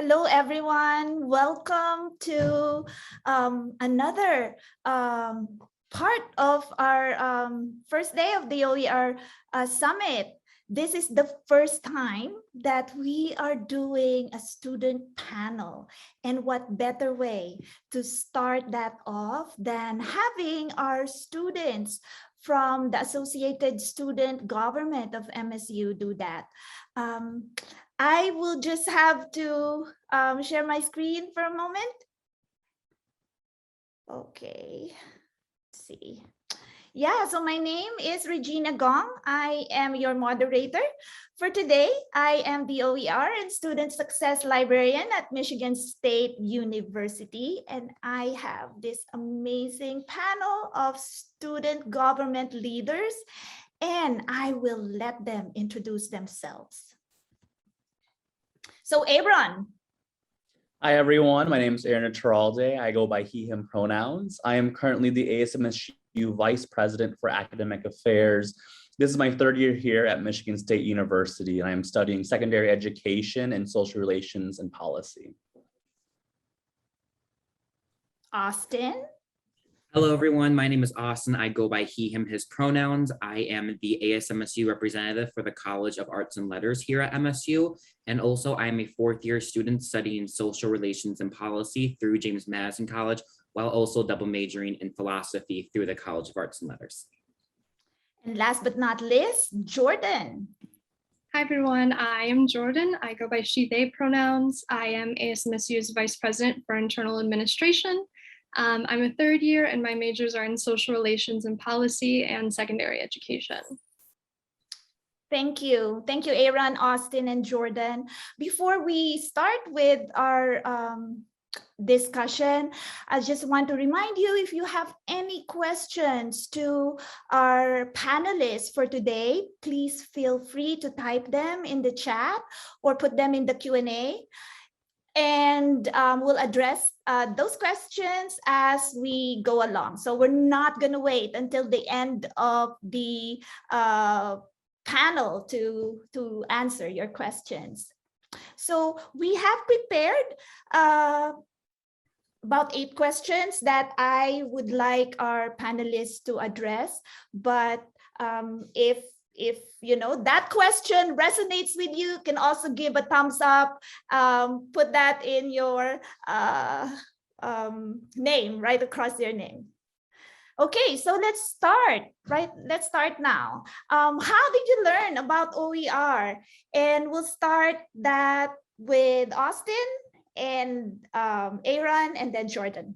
Hello, everyone. Welcome to another part of our first day of the OER Summit. This is the first time that we are doing a student panel. And what better way to start that off than having our students from the Associated Student Government of MSU do that. I will just have to share my screen for a moment. Okay, let's see. Yeah, so my name is Regina Gong. I am your moderator. For today, I am the OER and Student Success Librarian at Michigan State University, and I have this amazing panel of student government leaders, and I will let them introduce themselves. So Aaron. Hi, everyone. My name is Aaron Teralde. I go by he, him pronouns. I am currently the ASMSU Vice President for Academic Affairs. This is my third year here at Michigan State University, and I am studying secondary education and social relations and policy. Austin. Hello, everyone. My name is Austin. I go by he, him, his pronouns. I am the ASMSU representative for the College of Arts and Letters here at MSU. And also, I am a fourth-year student studying social relations and policy through James Madison College, while also double majoring in philosophy through the College of Arts and Letters. And last but not least, Jordan. Hi, everyone. I am Jordan. I go by she, they pronouns. I am ASMSU's Vice President for Internal Administration. I'm a third year and my majors are in social relations and policy and secondary education. Thank you. Thank you, Aaron, Austin, and Jordan. Before we start with our discussion, I just want to remind you, if you have any questions to our panelists for today, please feel free to type them in the chat or put them in the Q&A. And we'll address those questions as we go along. So we're not going to wait until the end of the panel to answer your questions. So we have prepared about 8 questions that I would like our panelists to address. But if you know that question resonates with you, can also give a thumbs up, put that in your name right across your name. Okay, so let's start, right? Let's start now. How did you learn about OER? And we'll start that with Austin and Aaron and then Jordan.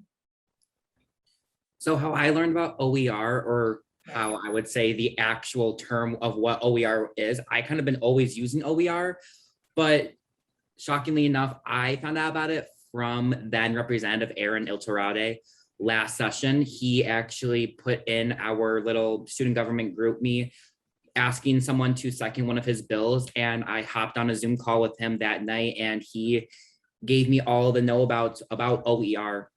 So how I learned about OER, or how I would say the actual term of what OER is, I kind of been always using OER, but shockingly enough, I found out about it from then Representative Aaron Ilterade last session. He actually put in our little student government group me asking someone to second one of his bills, and I hopped on a Zoom call with him that night, and he gave me all the know about OER.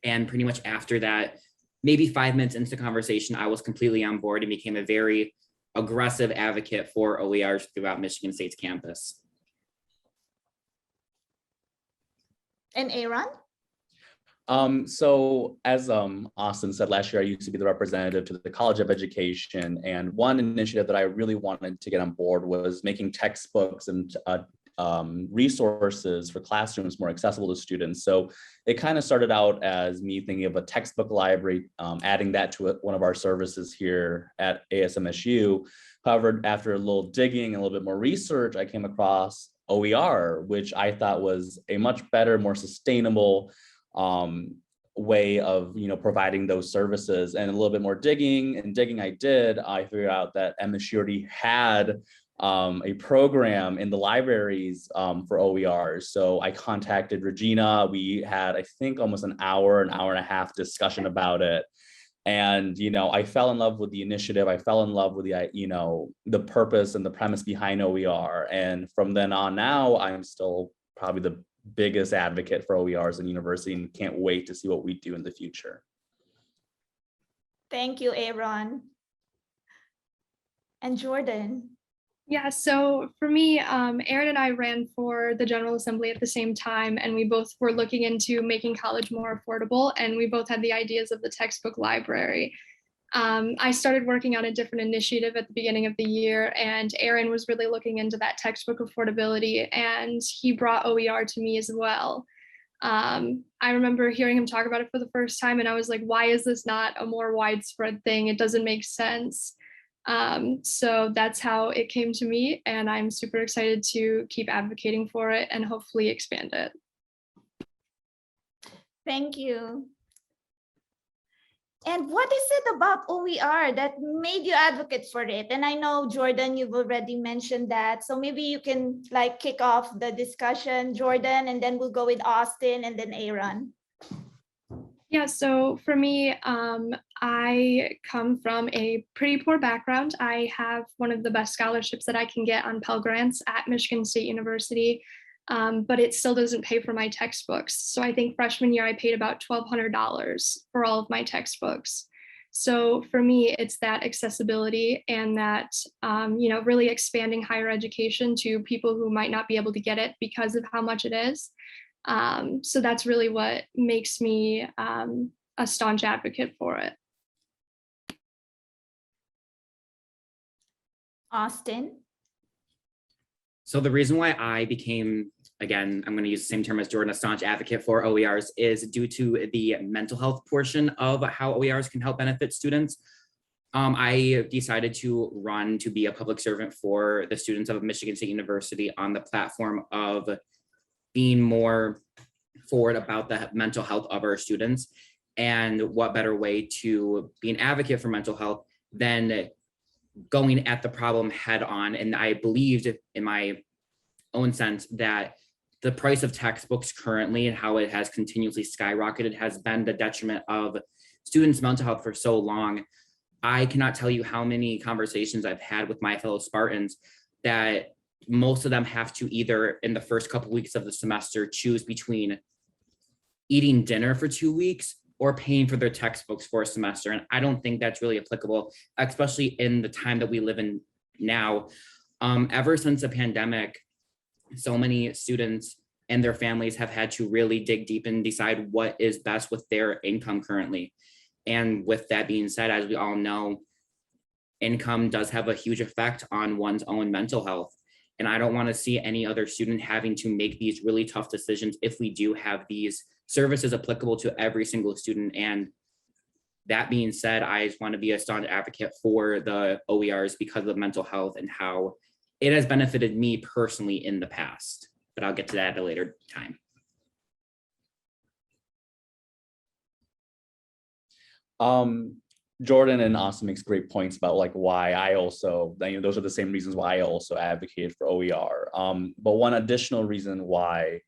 And pretty much after that, maybe 5 minutes into the conversation, I was completely on board and became a very aggressive advocate for OERs throughout Michigan State's campus. And Aaron? So as Austin said, last year I used to be the representative to the College of Education, and one initiative that I really wanted to get on board was making textbooks and resources for classrooms more accessible to students. So it kind of started out as me thinking of a textbook library, adding that to one of our services here at ASMSU. However, after a little digging and a little bit more research, I came across OER, which I thought was a much better, more sustainable way of providing those services. And a little bit more digging I did, I figured out that MSU already had a program in the libraries for OERs. So I contacted Regina. We had, I think, almost an hour and a half discussion about it. And, I fell in love with the initiative. I fell in love with the purpose and the premise behind OER. And from then on now, I'm still probably the biggest advocate for OERs in university and can't wait to see what we do in the future. Thank you, Aaron. And Jordan. Yeah, so for me, Aaron and I ran for the General Assembly at the same time, and we both were looking into making college more affordable, and we both had the ideas of the textbook library. I started working on a different initiative at the beginning of the year, and Aaron was really looking into that textbook affordability, and he brought OER to me as well. I remember hearing him talk about it for the first time, and I was like, why is this not a more widespread thing? It doesn't make sense. So that's how it came to me, and I'm super excited to keep advocating for it and hopefully expand it. Thank you. And what is it about OER that made you advocate for it? And I know, Jordan, you've already mentioned that. So maybe you can like kick off the discussion, Jordan, and then we'll go with Austin and then Aaron. Yeah, so for me, I come from a pretty poor background. I have one of the best scholarships that I can get on Pell Grants at Michigan State University, but it still doesn't pay for my textbooks. So I think freshman year, I paid about $1,200 for all of my textbooks. So for me, it's that accessibility and that, really expanding higher education to people who might not be able to get it because of how much it is. So that's really what makes me a staunch advocate for it. Austin. So the reason why I became, again, I'm going to use the same term as Jordan, a staunch advocate for OERs is due to the mental health portion of how OERs can help benefit students. I decided to run to be a public servant for the students of Michigan State University on the platform of being more forward about the mental health of our students. And what better way to be an advocate for mental health than going at the problem head on. And I believed in my own sense that the price of textbooks currently and how it has continuously skyrocketed has been the detriment of students' mental health for so long. I cannot tell you how many conversations I've had with my fellow Spartans that most of them have to either in the first couple weeks of the semester choose between eating dinner for 2 weeks or paying for their textbooks for a semester. And I don't think that's really applicable, especially in the time that we live in now. Ever since the pandemic, so many students and their families have had to really dig deep and decide what is best with their income currently. And with that being said, as we all know, income does have a huge effect on one's own mental health. And I don't want to see any other student having to make these really tough decisions if we do have these services applicable to every single student. And that being said, I just want to be a staunch advocate for the OERs because of mental health and how it has benefited me personally in the past. But I'll get to that at a later time. Jordan and Austin makes great points about like why I also, those are the same reasons why I also advocated for OER. But one additional reason why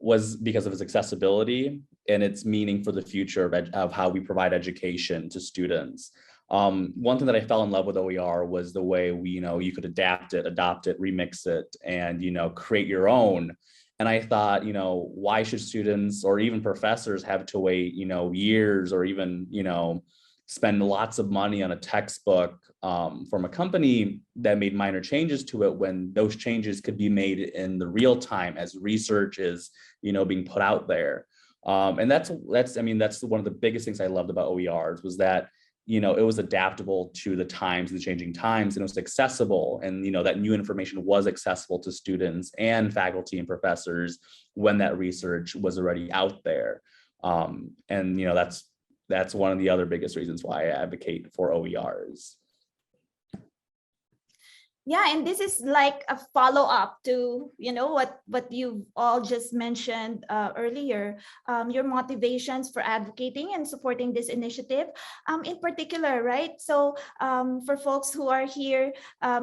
was because of its accessibility and its meaning for the future of how we provide education to students. One thing that I fell in love with OER was the way we, you could adapt it, adopt it, remix it, and, create your own. And I thought, why should students or even professors have to wait, years or even, spend lots of money on a textbook from a company that made minor changes to it when those changes could be made in the real time as research is, being put out there. And that's one of the biggest things I loved about OERs was that, it was adaptable to the times, the changing times, and it was accessible. And, that new information was accessible to students and faculty and professors when that research was already out there. And, that's one of the other biggest reasons why I advocate for OERs. Yeah, and this is like a follow-up to, what you've all just mentioned earlier, your motivations for advocating and supporting this initiative in particular, right? So for folks who are here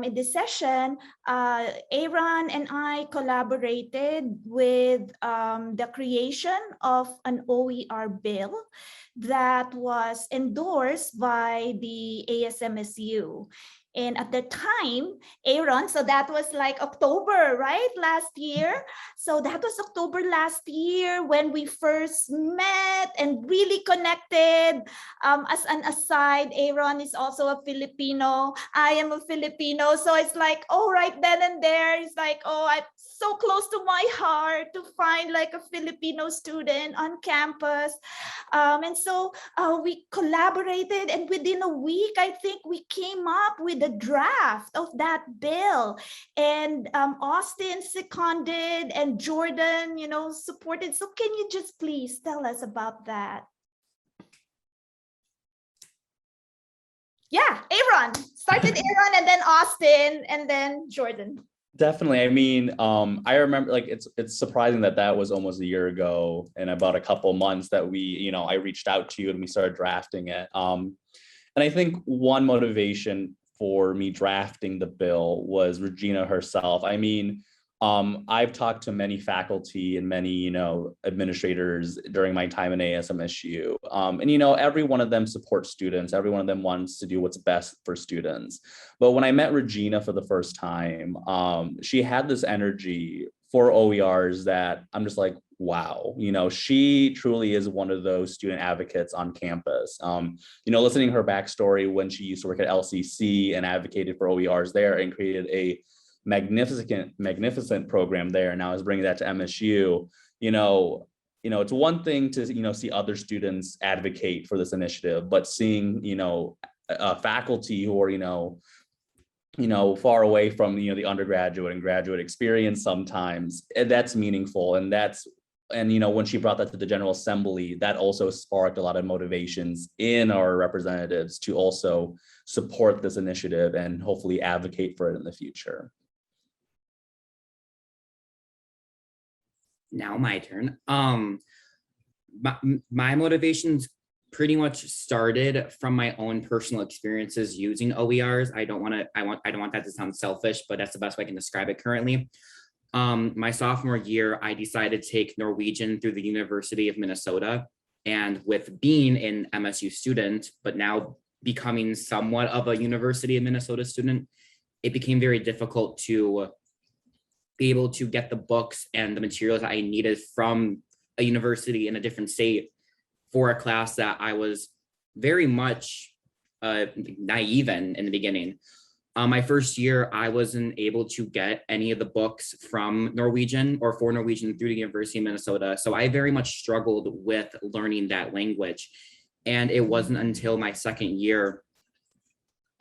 in this session, Aaron and I collaborated with the creation of an OER bill that was endorsed by the ASMSU. And at the time, Aaron, so that was like October, right? Last year. So that was October last year when we first met and really connected. As an aside, Aaron is also a Filipino. I am a Filipino. So it's like, oh, right then and there, it's like, oh, I'm so close to my heart to find like a Filipino student on campus. And so we collaborated, and within a week, I think we came up with a draft of that bill. And Austin seconded, and Jordan, supported. So can you just please tell us about that? Yeah, Aaron. Started Aaron, and then Austin, and then Jordan. Definitely. I mean, I remember, like, it's surprising that was almost a year ago, and about a couple months that I reached out to you and we started drafting it. And I think one motivation for me drafting the bill was Regina herself. I mean, I've talked to many faculty and many, administrators during my time in ASMSU. And, every one of them supports students. Every one of them wants to do what's best for students. But when I met Regina for the first time, she had this energy for OERs that I'm just like, wow, she truly is one of those student advocates on campus. Listening to her backstory when she used to work at LCC and advocated for OERs there and created a magnificent program there, and now is bringing that to MSU. It's one thing to see other students advocate for this initiative, but seeing faculty who are far away from the undergraduate and graduate experience sometimes, that's meaningful. And when she brought that to the General Assembly, that also sparked a lot of motivations in our representatives to also support this initiative and hopefully advocate for it in the future. Now my turn. My motivations pretty much started from my own personal experiences using OERs. I don't want that to sound selfish, but that's the best way I can describe it currently. My sophomore year, I decided to take Norwegian through the University of Minnesota. And with being an MSU student, but now becoming somewhat of a University of Minnesota student, it became very difficult to be able to get the books and the materials that I needed from a university in a different state for a class that I was very much naive in the beginning. My first year, I wasn't able to get any of the books from Norwegian or for Norwegian through the University of Minnesota. So I very much struggled with learning that language. And it wasn't until my second year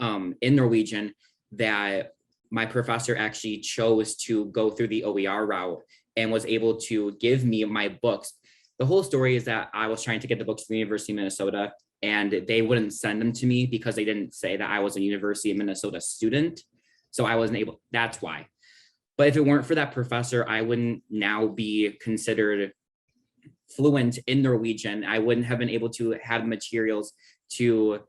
in Norwegian that my professor actually chose to go through the OER route and was able to give me my books. The whole story is that I was trying to get the books from the University of Minnesota, and they wouldn't send them to me because they didn't say that I was a University of Minnesota student. So I wasn't able, that's why. But if it weren't for that professor, I wouldn't now be considered fluent in Norwegian. I wouldn't have been able to have materials to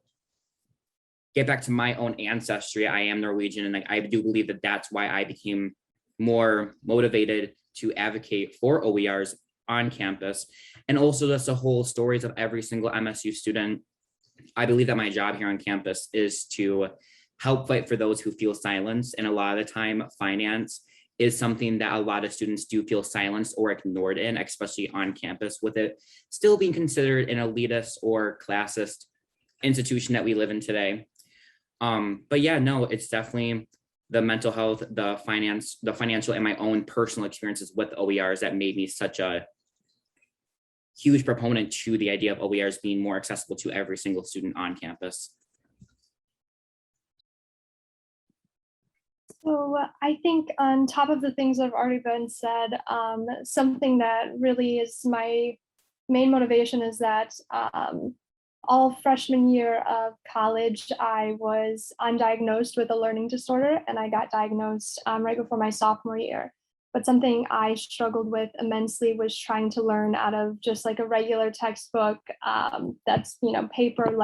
get back to my own ancestry. I am Norwegian, and I do believe that that's why I became more motivated to advocate for OERs on campus. And also just the whole stories of every single MSU student. I believe that my job here on campus is to help fight for those who feel silenced. And a lot of the time, finance is something that a lot of students do feel silenced or ignored in, especially on campus, with it still being considered an elitist or classist institution that we live in today. But yeah, no, it's definitely the mental health, the financial, and my own personal experiences with OERs that made me such a huge proponent to the idea of OERs being more accessible to every single student on campus. So I think on top of the things that have already been said, something that really is my main motivation is that all freshman year of college, I was undiagnosed with a learning disorder, and I got diagnosed right before my sophomore year. But something I struggled with immensely was trying to learn out of just like a regular textbook that's, paper.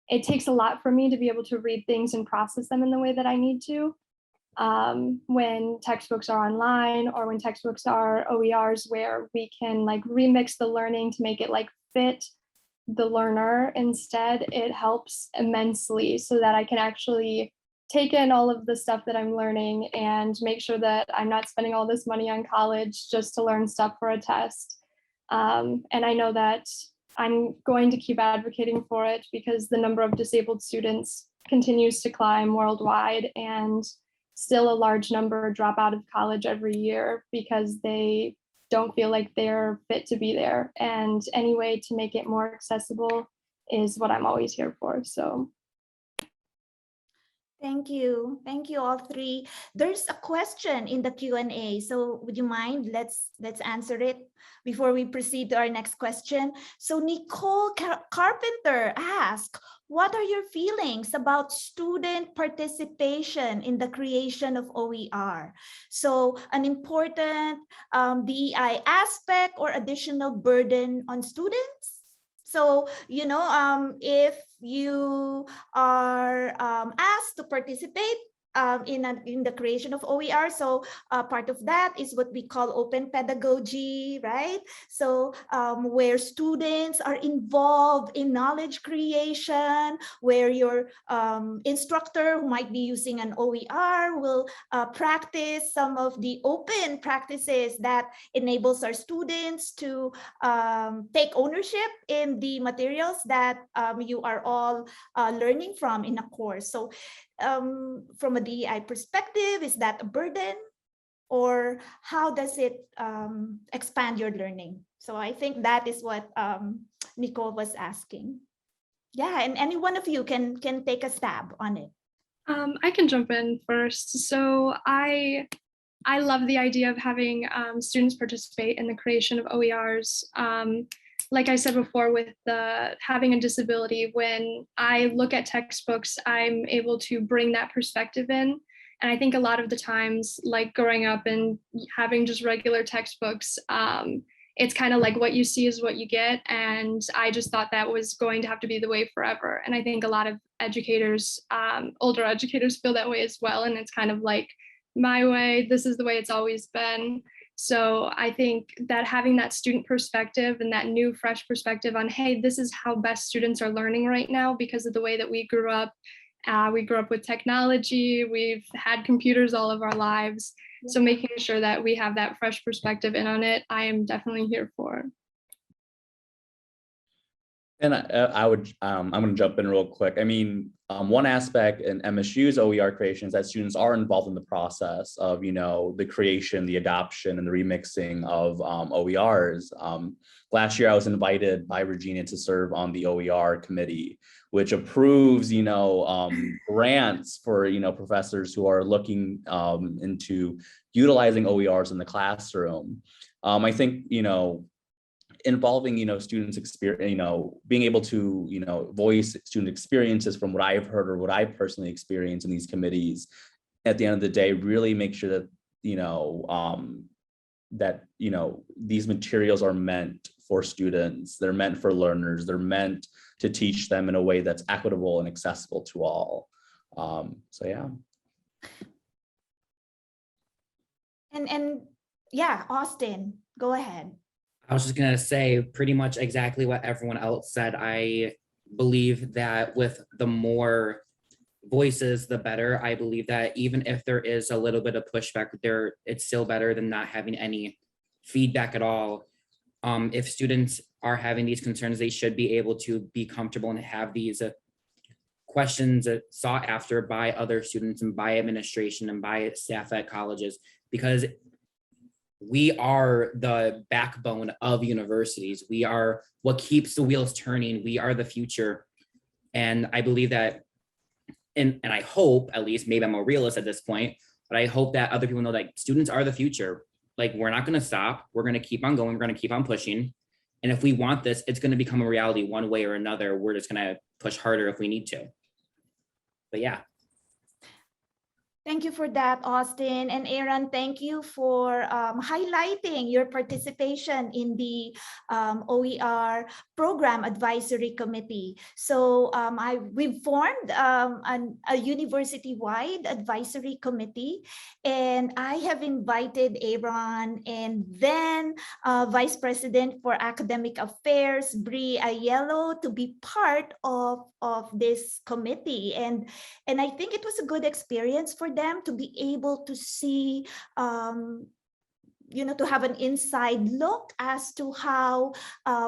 It takes a lot for me to be able to read things and process them in the way that I need to. When textbooks are online or when textbooks are OERs where we can remix the learning to make it fit the learner. Instead, it helps immensely so that I can actually take in all of the stuff that I'm learning and make sure that I'm not spending all this money on college just to learn stuff for a test. And I know that I'm going to keep advocating for it because the number of disabled students continues to climb worldwide, and still a large number drop out of college every year because they don't feel like they're fit to be there. And any way to make it more accessible is what I'm always here for. So Thank you. Thank you all three. There's a question in the Q&A. So would you mind? Let's answer it before we proceed to our next question. So Nicole Carpenter asked, what are your feelings about student participation in the creation of OER? So an important DEI aspect or additional burden on students? So, if you are asked to participate in the creation of OER, so part of that is what we call open pedagogy, right? So where students are involved in knowledge creation, where your instructor who might be using an OER will practice some of the open practices that enables our students to take ownership in the materials that you are all learning from in a course. So from a DEI perspective, is that a burden, or how does it expand your learning? So I think that is what Nicole was asking. Yeah, and any one of you can take a stab on it. I can jump in first. So I love the idea of having students participate in the creation of OERs. Like I said before, with having a disability, when I look at textbooks, I'm able to bring that perspective in. And I think a lot of the times, like growing up and having just regular textbooks, it's kind of like what you see is what you get. And I just thought that was going to have to be the way forever. And I think a lot of educators, older educators, feel that way as well. And it's kind of like, my way, this is the way it's always been. So I think that having that student perspective and that new, fresh perspective on, hey, this is how best students are learning right now because of the way that we grew up. We grew up with technology. We've had computers all of our lives. So making sure that we have that fresh perspective in on it, I am definitely here for. And I'm going to jump in real quick. I mean, one aspect in MSU's OER creation is that students are involved in the process of, the creation, the adoption, and the remixing of OERs. Last year, I was invited by Regina to serve on the OER committee, which approves, grants for, professors who are looking into utilizing OERs in the classroom. I think, involving students experience, being able to voice student experiences from what I've heard or what I personally experienced in these committees, at the end of the day really make sure that these materials are meant for students, they're meant for learners, they're meant to teach them in a way that's equitable and accessible to all. So yeah. And yeah, Austin, go ahead. I was just going to say pretty much exactly what everyone else said. I believe that with the more voices, the better. I believe that even if there is a little bit of pushback there, it's still better than not having any feedback at all. If students are having these concerns, they should be able to be comfortable and have these questions sought after by other students and by administration and by staff at colleges, because we are the backbone of universities. We are what keeps the wheels turning. We are the future. And I believe that, and I hope, at least, maybe I'm a realist at this point, but I hope that other people know that students are the future. Like, we're not going to stop. We're going to keep on going. We're going to keep on pushing. And if we want this, it's going to become a reality one way or another. We're just going to push harder if we need to. But yeah. Thank you for that, Austin. And Aaron, thank you for highlighting your participation in the OER Program Advisory Committee. So we've formed a university-wide advisory committee, and I have invited Aaron and then Vice President for Academic Affairs, Bri Aiello, to be part of this committee. And I think it was a good experience for them to be able to see, to have an inside look as to how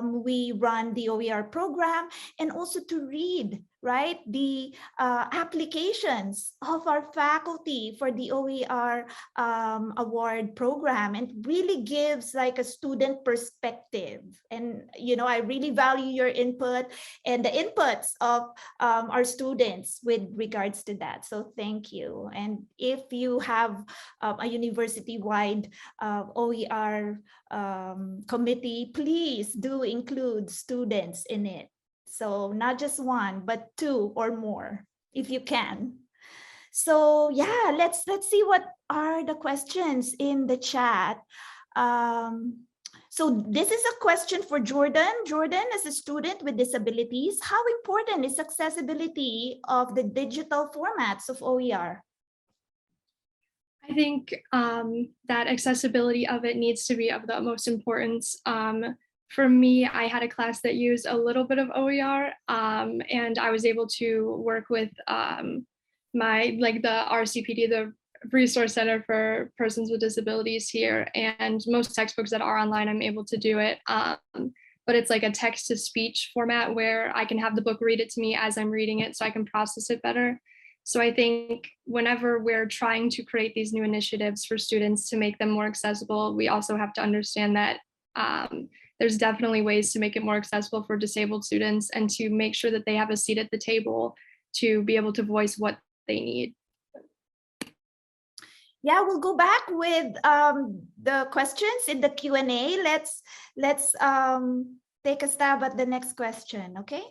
we run the OER program, and also to read, right, the applications of our faculty for the OER award program, and really gives like a student perspective. And I really value your input and the inputs of our students with regards to that. So thank you. And if you have a university-wide OER committee, please do include students in it. So not just one, but two or more, if you can. So yeah, let's see what are the questions in the chat. So this is a question for Jordan. Jordan, as a student with disabilities, how important is accessibility of the digital formats of OER? I think that accessibility of it needs to be of the utmost importance. For me, I had a class that used a little bit of OER, and I was able to work with the RCPD, the Resource Center for Persons with Disabilities here, and most textbooks that are online, I'm able to do it. But it's like a text-to-speech format where I can have the book read it to me as I'm reading it, so I can process it better. So I think whenever we're trying to create these new initiatives for students to make them more accessible, we also have to understand that there's definitely ways to make it more accessible for disabled students, and to make sure that they have a seat at the table to be able to voice what they need. Yeah, we'll go back with the questions in the Q&A. Let's take a stab at the next question, okay?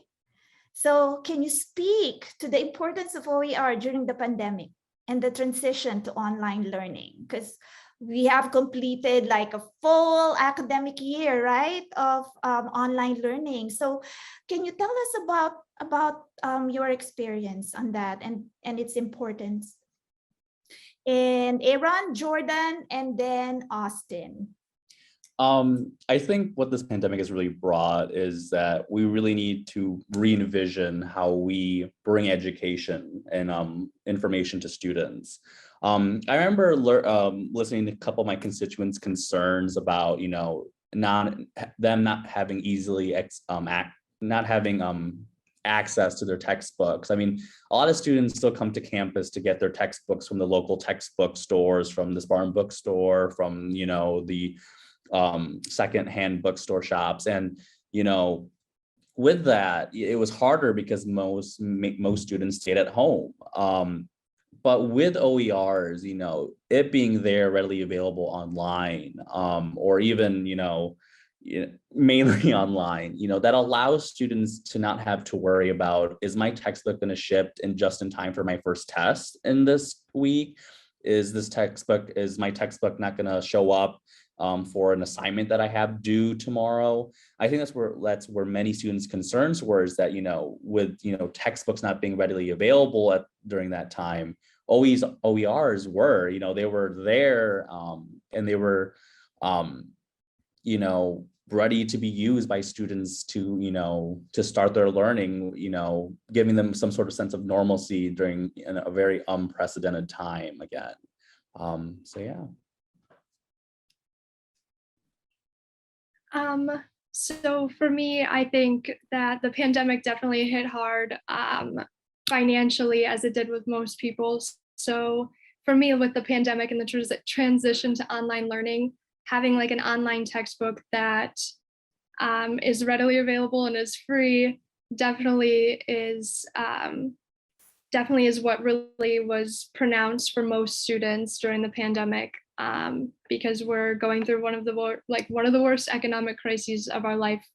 So can you speak to the importance of OER during the pandemic and the transition to online learning? Because we have completed like a full academic year, right, of online learning. So can you tell us about your experience on that and its importance? And Aaron, Jordan, and then Austin. I think what this pandemic has really brought is that we really need to re-envision how we bring education and information to students. I remember listening to a couple of my constituents' concerns about, not having access to their textbooks. I mean, a lot of students still come to campus to get their textbooks from the local textbook stores, from the Spartan bookstore, from the secondhand bookstore shops. And with that, it was harder because most students stayed at home. But with OERs, it being there readily available online, or even mainly online, that allows students to not have to worry about, is my textbook going to ship just in time for my first test in this week? Is my textbook not going to show up for an assignment that I have due tomorrow? I think that's where many students' concerns were, is that, with, textbooks not being readily available during that time, OERs were, they were there, and they were, ready to be used by students to, to start their learning, giving them some sort of sense of normalcy during a very unprecedented time again. So yeah. So for me, I think that the pandemic definitely hit hard financially, as it did with most people. So for me, with the pandemic and the transition to online learning, having like an online textbook that is readily available and is free definitely is what really was pronounced for most students during the pandemic, because we're going through one of the worst economic crises of our life.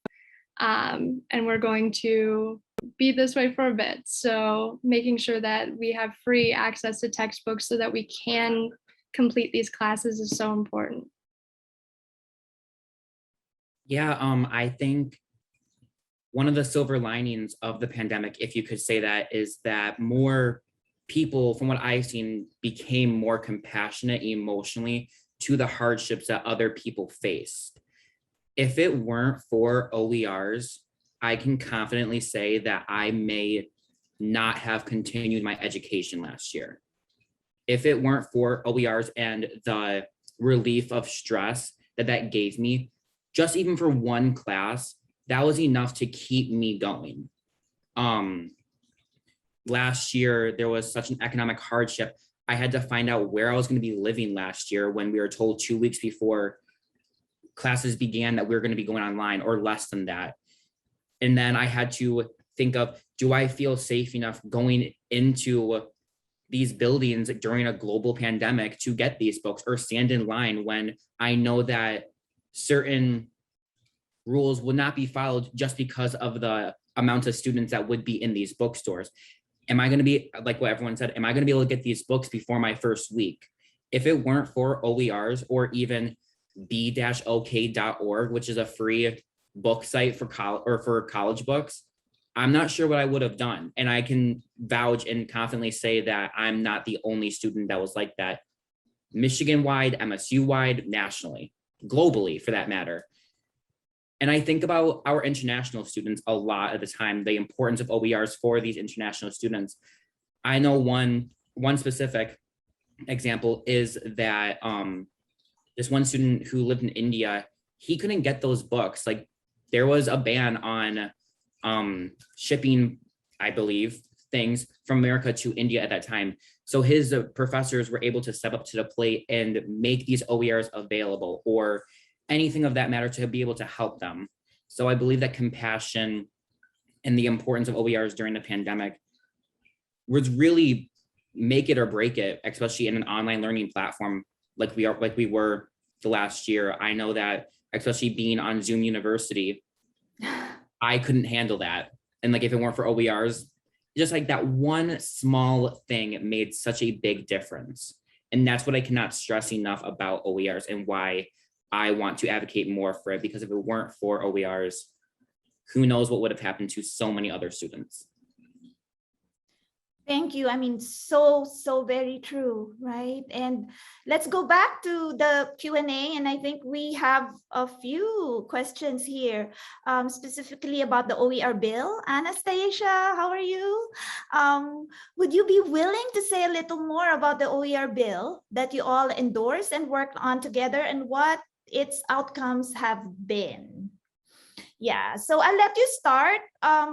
And we're going to be this way for a bit. So making sure that we have free access to textbooks so that we can complete these classes is so important. Yeah, I think one of the silver linings of the pandemic, if you could say that, is that more people, from what I've seen, became more compassionate emotionally to the hardships that other people faced. If it weren't for OERs, I can confidently say that I may not have continued my education last year. If it weren't for OERs and the relief of stress that that gave me, just even for one class, that was enough to keep me going. Last year, there was such an economic hardship. I had to find out where I was going to be living last year when we were told 2 weeks before classes began that we were going to be going online, or less than that. And then I had to think of, do I feel safe enough going into these buildings during a global pandemic to get these books, or stand in line when I know that certain rules would not be followed just because of the amount of students that would be in these bookstores? Am I going to be, like what everyone said, am I going to be able to get these books before my first week? If it weren't for OERs, or even b-ok.org, which is a free book site for college books, I'm not sure what I would have done. And I can vouch and confidently say that I'm not the only student that was like that. Michigan-wide, MSU-wide, nationally, globally for that matter. And I think about our international students a lot at the time, the importance of OERs for these international students. I know one specific example is that this one student who lived in India, he couldn't get those books. Like, there was a ban on shipping, I believe, things from America to India at that time. So his professors were able to step up to the plate and make these OERs available, or anything of that matter, to be able to help them. So I believe that compassion and the importance of OERs during the pandemic was really make it or break it, especially in an online learning platform like we were the last year. I know that, especially being on Zoom University, I couldn't handle that. And like, if it weren't for OERs, just like that one small thing made such a big difference. And that's what I cannot stress enough about OERs, and why I want to advocate more for it, because if it weren't for OERs, who knows what would have happened to so many other students. Thank you. I mean, so very true, right? And let's go back to the Q&A. And I think we have a few questions here, specifically about the OER bill. Anastasia, how are you? Would you be willing to say a little more about the OER bill that you all endorsed and worked on together, and what its outcomes have been? Yeah, so I'll let you start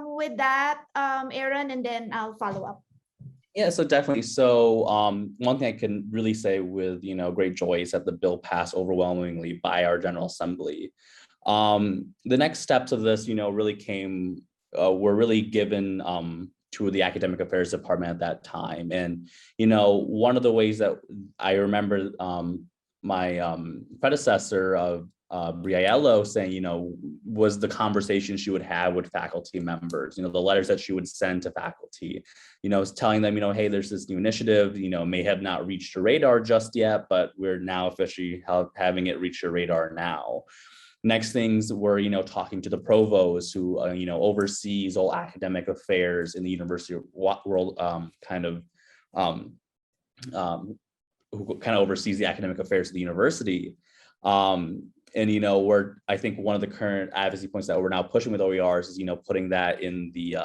with that, Aaron, and then I'll follow up. Yeah, so definitely. So one thing I can really say with, great joy is that the bill passed overwhelmingly by our General Assembly. The next steps of this, really were really given to the Academic Affairs Department at that time. And, one of the ways that I remember my predecessor of Briello saying, was the conversation she would have with faculty members, the letters that she would send to faculty, telling them, hey, there's this new initiative, may have not reached your radar just yet, but we're now officially having it reach your radar now. Next things were, talking to the provost who, oversees all academic affairs in the university world, who kind of oversees the academic affairs of the university. And, I think one of the current advocacy points that we're now pushing with OERs is, putting that in the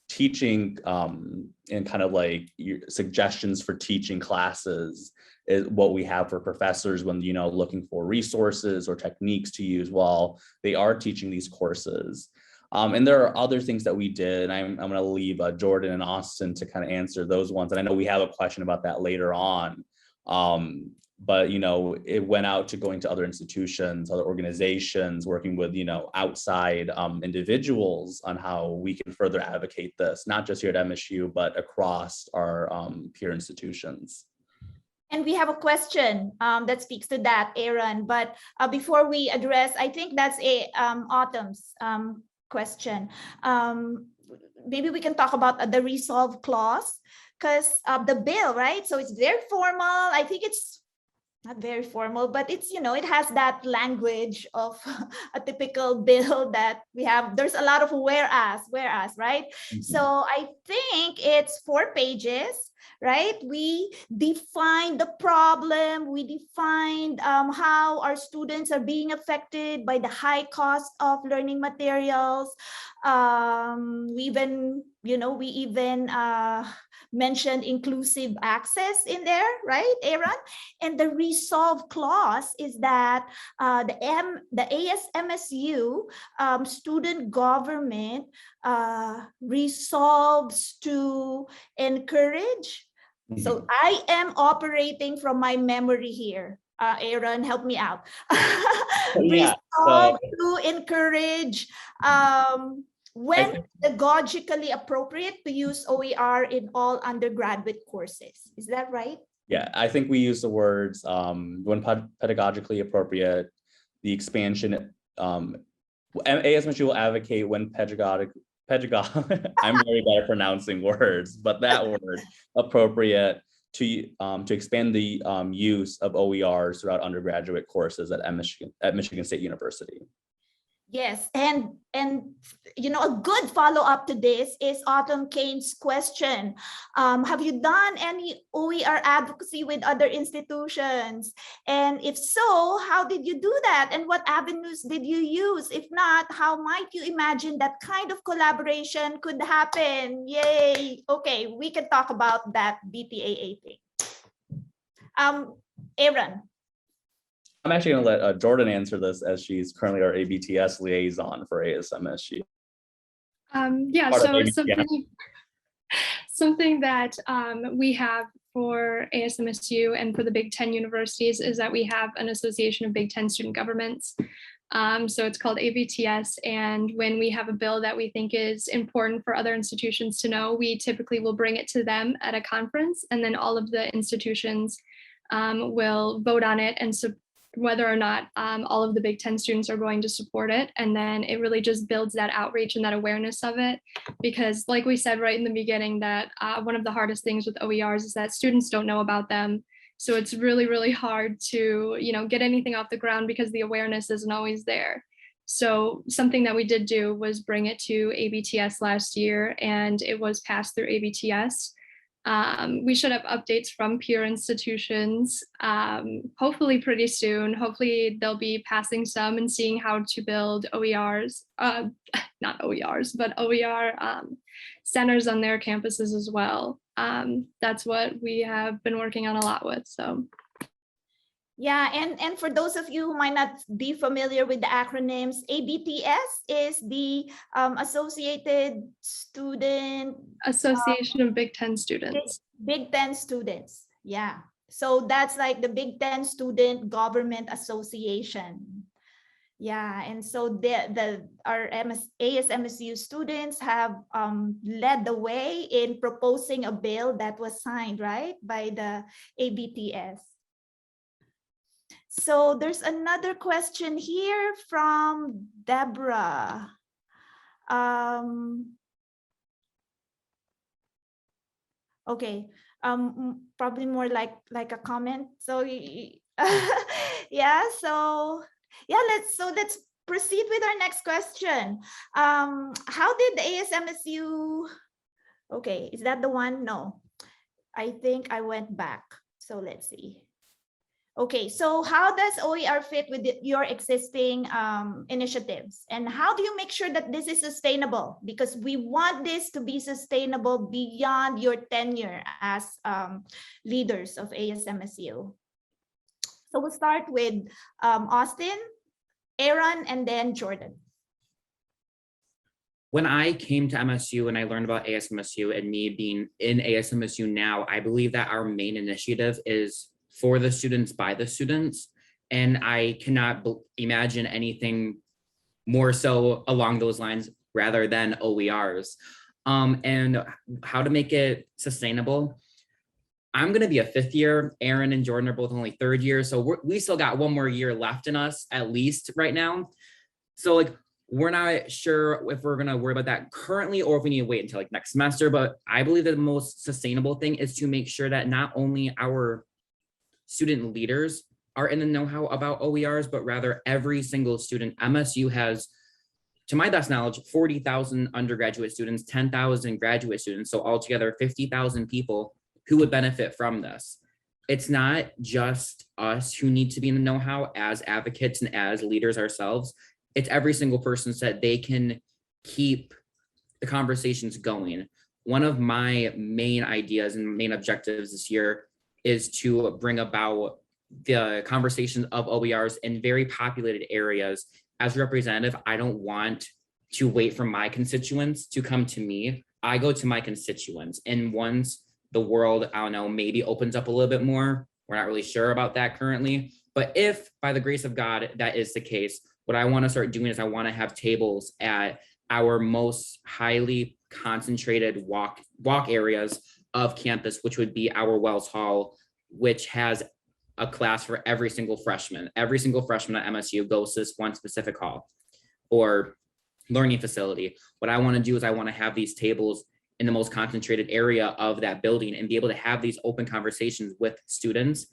teaching and kind of like suggestions for teaching classes is what we have for professors when, looking for resources or techniques to use while they are teaching these courses. And there are other things that we did, and I'm going to leave Jordan and Austin to kind of answer those ones. And I know we have a question about that later on. But, it went out to going to other institutions, other organizations, working with, outside individuals on how we can further advocate this, not just here at MSU, but across our peer institutions. And we have a question that speaks to that, Aaron. But before we address, I think that's Autumn's question. Maybe we can talk about the resolve clause, because the bill, right? So it's very formal. I think it's not very formal, but it's, it has that language of a typical bill that we have. There's a lot of whereas, right? So I think it's 4 pages, right? We defined the problem. We defined how our students are being affected by the high cost of learning materials. We even mentioned inclusive access in there, right, Aaron? And the resolve clause is that the ASMSU student government resolves to encourage. So I am operating from my memory here. Aaron, help me out. Yeah, Resolve to encourage when pedagogically appropriate to use OER in all undergraduate courses. Is that right? Yeah, I think we use the words when pedagogically appropriate, the expansion. ASMSU will advocate when I'm very bad at pronouncing words, but that word appropriate to expand the use of OERs throughout undergraduate courses at Michigan State University. Yes, and a good follow-up to this is Autumn Kane's question. Have you done any OER advocacy with other institutions? And if so, how did you do that? And what avenues did you use? If not, how might you imagine that kind of collaboration could happen? Yay. Okay, we can talk about that BTAA thing. Aaron. I'm actually going to let Jordan answer this, as she's currently our ABTS liaison for ASMSU. Yeah, so something that we have for ASMSU and for the Big Ten universities is that we have an association of Big Ten student governments. So it's called ABTS. And when we have a bill that we think is important for other institutions to know, we typically will bring it to them at a conference, and then all of the institutions will vote on it and whether or not all of the Big Ten students are going to support it. And then it really just builds that outreach and that awareness of it. Because like we said right in the beginning, that one of the hardest things with OERs is that students don't know about them. So it's really, really hard to, get anything off the ground because the awareness isn't always there. So something that we did do was bring it to ABTS last year, and it was passed through ABTS. We should have updates from peer institutions, hopefully pretty soon. Hopefully they'll be passing some and seeing how to build OERs, not OERs, but OER centers on their campuses as well. That's what we have been working on a lot with, so. Yeah, and for those of you who might not be familiar with the acronyms, ABTS is the Association of Big Ten Students. Big Ten students, yeah. So that's like the Big Ten Student Government Association. Yeah, and so our ASMSU students have led the way in proposing a bill that was signed, right, by the ABTS. So there's another question here from Deborah. Okay, probably more like a comment. So yeah, let's proceed with our next question. How did the ASMSU? Okay, is that the one? No, I think I went back. So let's see. Okay, so how does OER fit with your existing initiatives? And how do you make sure that this is sustainable? Because we want this to be sustainable beyond your tenure as leaders of ASMSU. So we'll start with Austin, Aaron, and then Jordan. When I came to MSU and I learned about ASMSU and me being in ASMSU now, I believe that our main initiative is for the students, by the students. And I cannot imagine anything more so along those lines rather than OERs. And how to make it sustainable. I'm gonna be a 5th year. Aaron and Jordan are both only 3rd year. So we still got one more year left in us, at least right now. So like, we're not sure if we're going to worry about that currently or if we need to wait until like next semester. But I believe that the most sustainable thing is to make sure that not only our student leaders are in the know-how about OERs, but rather every single student. MSU has, to my best knowledge, 40,000 undergraduate students, 10,000 graduate students. So altogether 50,000 people who would benefit from this. It's not just us who need to be in the know-how as advocates and as leaders ourselves. It's every single person so that they can keep the conversations going. One of my main ideas and main objectives this year is to bring about the conversation of OERs in very populated areas. As a representative, I don't want to wait for my constituents to come to me. I go to my constituents. And once the world, I don't know, maybe opens up a little bit more, we're not really sure about that currently. But if by the grace of God, that is the case, what I want to start doing is I want to have tables at our most highly concentrated walk areas of campus, which would be our Wells Hall, which has a class for every single freshman. Every single freshman at MSU goes to this one specific hall or learning facility. What I want to do is I want to have these tables in the most concentrated area of that building and be able to have these open conversations with students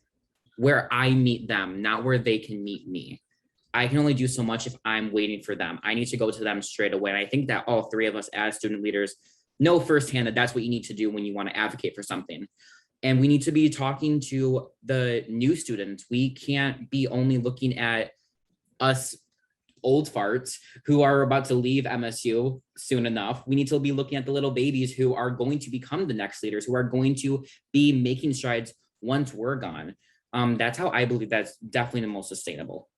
where I meet them, not where they can meet me. I can only do so much if I'm waiting for them. I need to go to them straight away. And I think that all three of us as student leaders know firsthand that that's what you need to do when you want to advocate for something. And we need to be talking to the new students. We can't be only looking at us old farts who are about to leave MSU soon enough. We need to be looking at the little babies who are going to become the next leaders, who are going to be making strides once we're gone. That's how I believe that's definitely the most sustainable.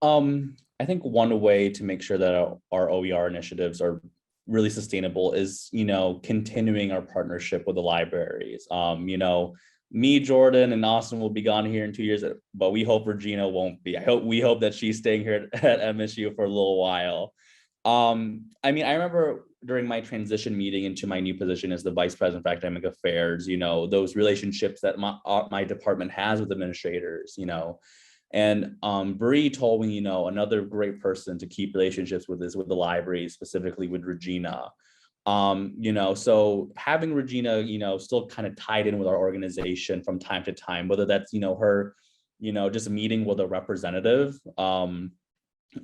I think one way to make sure that our OER initiatives are really sustainable is, continuing our partnership with the libraries. Me, Jordan, and Austin will be gone here in 2 years, but we hope Regina won't be. We hope that she's staying here at MSU for a little while. I remember during my transition meeting into my new position as the Vice President for Academic Affairs, those relationships that my department has with administrators, and Bree told me, another great person to keep relationships with is with the library, specifically with Regina. So having Regina, still kind of tied in with our organization from time to time, whether that's, her, just meeting with a representative,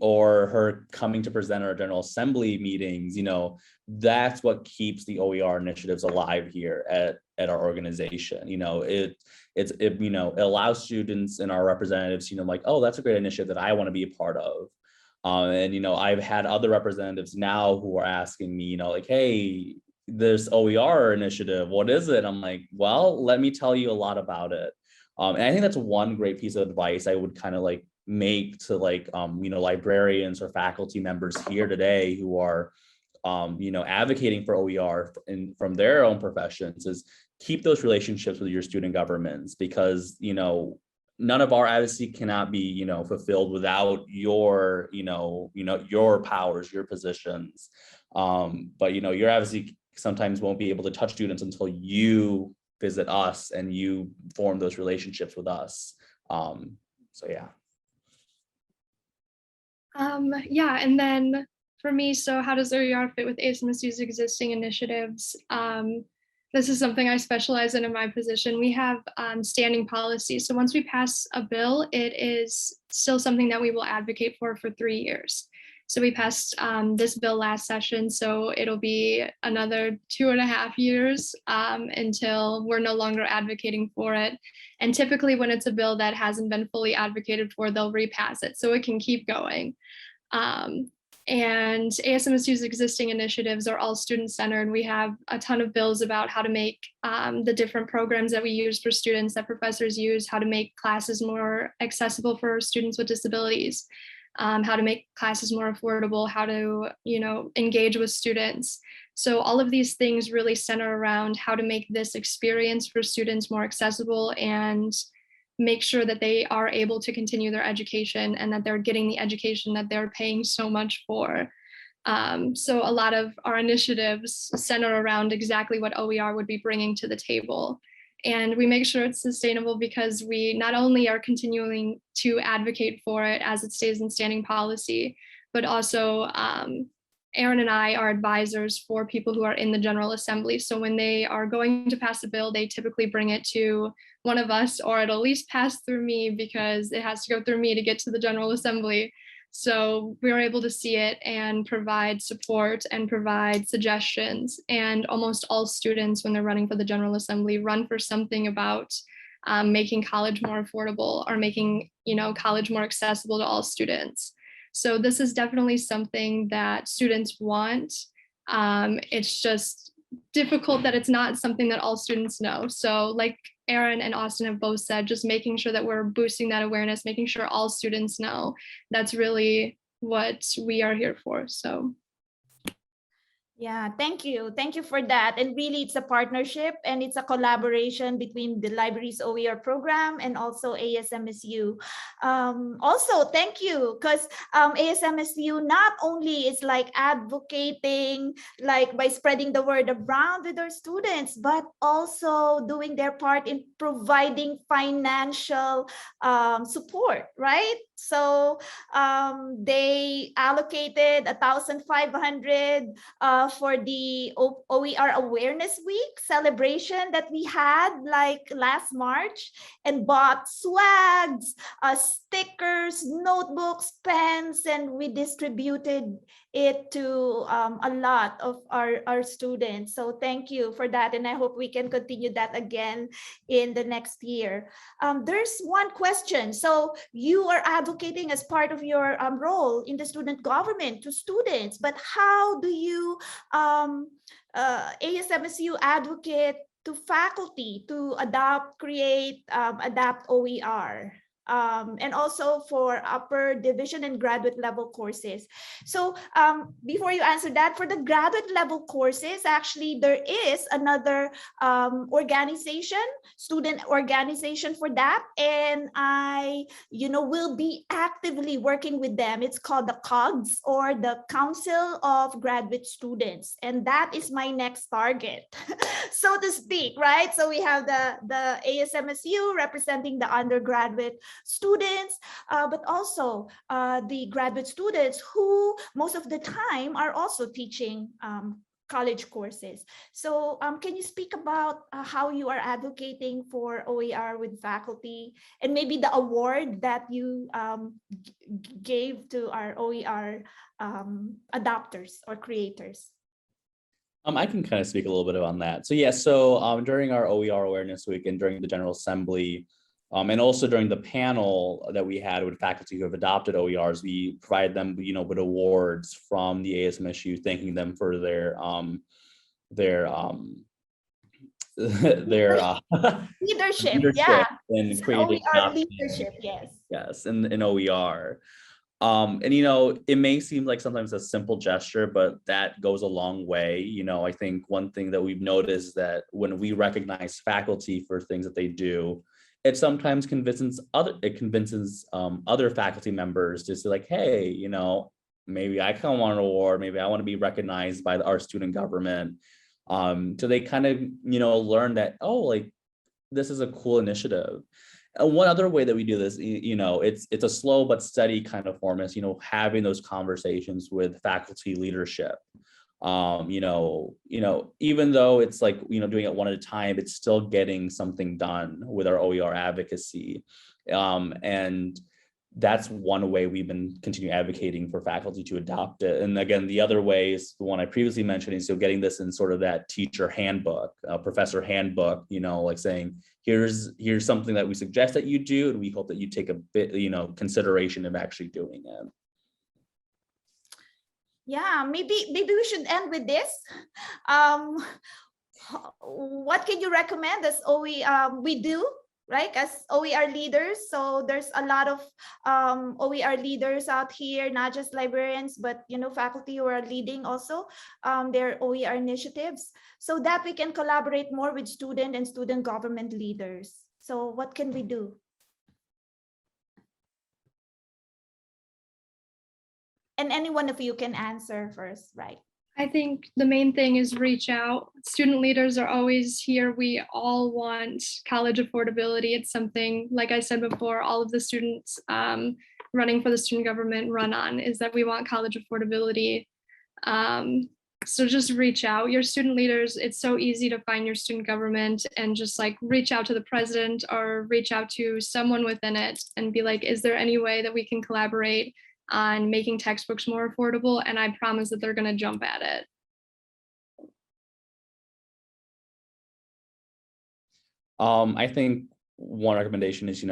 or her coming to present at our General Assembly meetings, that's what keeps the OER initiatives alive here at our organization. It allows students and our representatives, like, oh, that's a great initiative that I want to be a part of. And I've had other representatives now who are asking me, like, hey, this OER initiative, what is it? I'm like, well, let me tell you a lot about it. And I think that's one great piece of advice I would kind of like make to librarians or faculty members here today who are advocating for OER from their own professions, is keep those relationships with your student governments, because none of our advocacy cannot be fulfilled without your your powers, your positions, but your advocacy sometimes won't be able to touch students until you visit us and you form those relationships with us. So yeah. Yeah, and then for me, so how does OER fit with ASMSU's existing initiatives? This is something I specialize in my position. We have standing policies. So once we pass a bill, it is still something that we will advocate for 3 years. So we passed this bill last session, so it'll be another 2.5 years until we're no longer advocating for it. And typically when it's a bill that hasn't been fully advocated for, they'll repass it so it can keep going. And ASMSU's existing initiatives are all student-centered. We have a ton of bills about how to make the different programs that we use for students, that professors use, how to make classes more accessible for students with disabilities, how to make classes more affordable, how to, engage with students. So all of these things really center around how to make this experience for students more accessible and make sure that they are able to continue their education and that they're getting the education that they're paying so much for. So a lot of our initiatives center around exactly what OER would be bringing to the table. And we make sure it's sustainable because we not only are continuing to advocate for it as it stays in standing policy, but also Aaron and I are advisors for people who are in the General Assembly. So when they are going to pass a bill, they typically bring it to one of us, or it'll at least pass through me because it has to go through me to get to the General Assembly. So we were able to see it and provide support and provide suggestions. And almost all students, when they're running for the General Assembly, run for something about making college more affordable or making, college more accessible to all students. So this is definitely something that students want. It's just difficult that it's not something that all students know. So like Aaron and Austin have both said, just making sure that we're boosting that awareness, making sure all students know. That's really what we are here for. So. Yeah, thank you. Thank you for that. And really, it's a partnership and it's a collaboration between the library's OER program and also ASMSU. Also, thank you, because ASMSU not only is like advocating, like by spreading the word around with our students, but also doing their part in providing financial support, right? So they allocated 1,500 for the OER Awareness Week celebration that we had like last March, and bought swags, stickers, notebooks, pens, and we distributed it to a lot of our students. So thank you for that. And I hope we can continue that again in the next year. There's one question. So you are advocating as part of your role in the student government to students, but how do you ASMSU advocate to faculty to adopt, create, adapt OER? And also for upper division and graduate level courses. So before you answer that, for the graduate level courses, actually there is another organization, student organization for that, and I will be actively working with them. It's called the COGS, or the Council of Graduate Students, and that is my next target, so to speak, right? So we have the ASMSU representing the undergraduate students, but also the graduate students who most of the time are also teaching college courses. So can you speak about how you are advocating for OER with faculty, and maybe the award that you gave to our OER adopters or creators? I can kind of speak a little bit on that. So yeah, so during our OER Awareness Week and during the General Assembly, and also during the panel that we had with faculty who have adopted OERs, we provide them, with awards from the ASMSU, thanking them for their leadership, yeah, in creating OER leadership, yes, in OER. And it may seem like sometimes a simple gesture, but that goes a long way. I think one thing that we've noticed is that when we recognize faculty for things that they do, it sometimes convinces other faculty members to say like, hey, maybe I kind of want an award, maybe I want to be recognized by our student government. So they kind of, learn that, oh, like this is a cool initiative. And one other way that we do this, it's a slow but steady kind of form, is, having those conversations with faculty leadership. Even though it's like, doing it one at a time, it's still getting something done with our OER advocacy. And that's one way we've been continuing advocating for faculty to adopt it. And again, the other way is the one I previously mentioned, is getting this in sort of that teacher handbook, professor handbook, like saying, here's something that we suggest that you do, and we hope that you take a bit, consideration of actually doing it. Yeah, maybe we should end with this. What can you recommend as we do, right, as OER leaders? So there's a lot of OER leaders out here, not just librarians, but faculty who are leading also their OER initiatives, so that we can collaborate more with student and student government leaders. So what can we do? And any one of you can answer first, right? I think the main thing is reach out. Student leaders are always here. We all want college affordability. It's something, like I said before, all of the students running for the student government run on is that we want college affordability. So just reach out. Your student leaders, it's so easy to find your student government and just like reach out to the president or reach out to someone within it and be like, is there any way that we can collaborate on making textbooks more affordable? And I promise that they're going to jump at it. I think one recommendation is,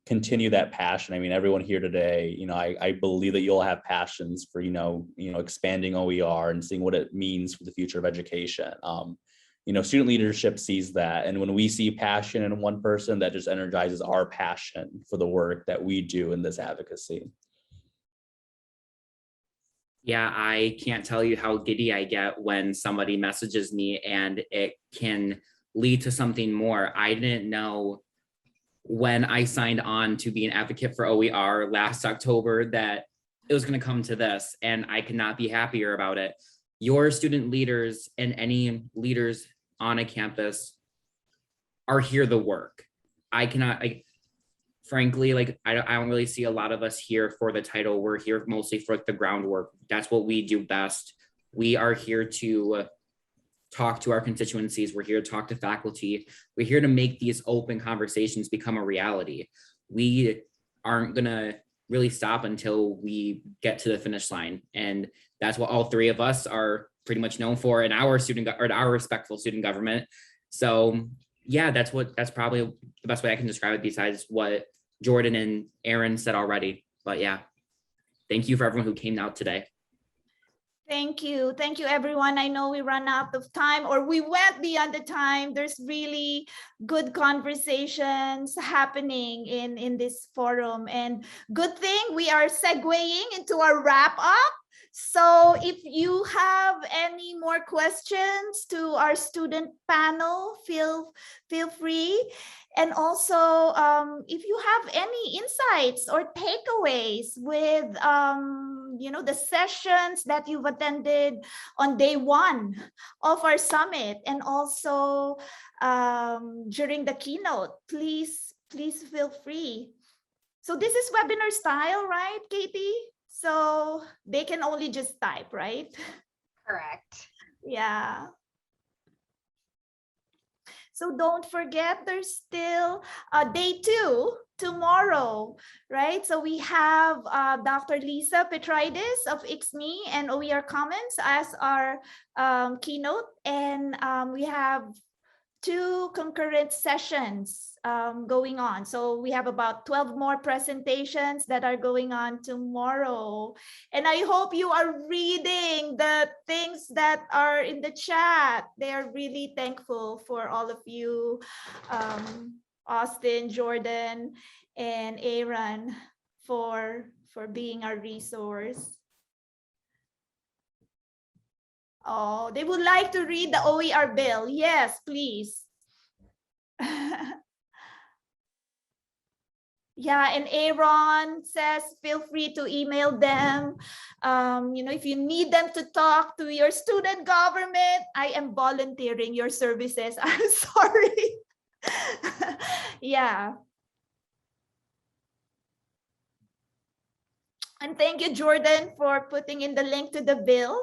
continue that passion. I mean, everyone here today, I believe that you'll have passions for, expanding OER and seeing what it means for the future of education. Student leadership sees that. And when we see passion in one person, that just energizes our passion for the work that we do in this advocacy. Yeah, I can't tell you how giddy I get when somebody messages me and it can lead to something more. I didn't know when I signed on to be an advocate for OER last October that it was going to come to this, and I could not be happier about it. Your student leaders and any leaders on a campus are here to work. Frankly, I don't really see a lot of us here for the title. We're here mostly for the groundwork. That's what we do best. We are here to talk to our constituencies. We're here to talk to faculty. We're here to make these open conversations become a reality. We aren't gonna really stop until we get to the finish line. And that's what all three of us are pretty much known for in our our respectful student government. So yeah, that's probably the best way I can describe it besides what Jordan and Aaron said already. But yeah, thank you for everyone who came out today. Thank you. Thank you, everyone. I know we ran out of time, or we went beyond the time. There's really good conversations happening in this forum, and good thing we are segueing into our wrap up. So if you have any more questions to our student panel, feel free. And also, if you have any insights or takeaways with, the sessions that you've attended on day one of our summit, and also during the keynote, please feel free. So this is webinar style, right, Katie? So they can only just type, right? Correct. Yeah. So don't forget, there's still day 2 tomorrow, right? So we have Dr. Lisa Petrides of ICSME and OER Commons as our keynote. And we have 2 concurrent sessions going on. So we have about 12 more presentations that are going on tomorrow. And I hope you are reading the things that are in the chat. They are really thankful for all of you, Austin, Jordan, and Aaron for being our resource. Oh, they would like to read the OER bill. Yes, please. Yeah, and Aaron says feel free to email them. If you need them to talk to your student government, I am volunteering your services. I'm sorry. Yeah. And thank you, Jordan, for putting in the link to the bill.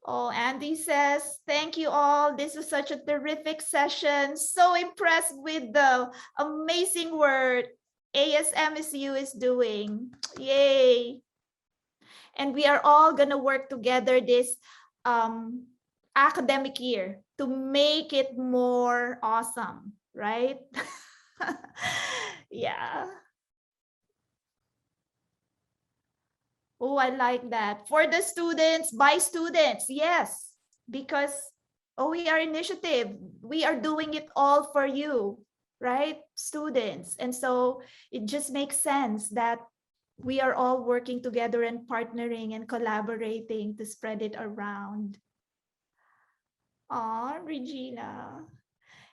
Oh, Andy says, thank you all. This was such a terrific session. So impressed with the amazing work ASMSU is doing. Yay. And we are all going to work together this academic year to make it more awesome, right? Yeah. Oh, I like that. For the students, by students, yes, because OER initiative, we are doing it all for you, right, students? And so it just makes sense that we are all working together and partnering and collaborating to spread it around. Oh, Regina.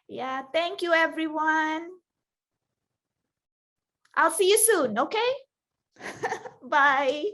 Yeah, thank you, everyone. I'll see you soon, okay? Bye.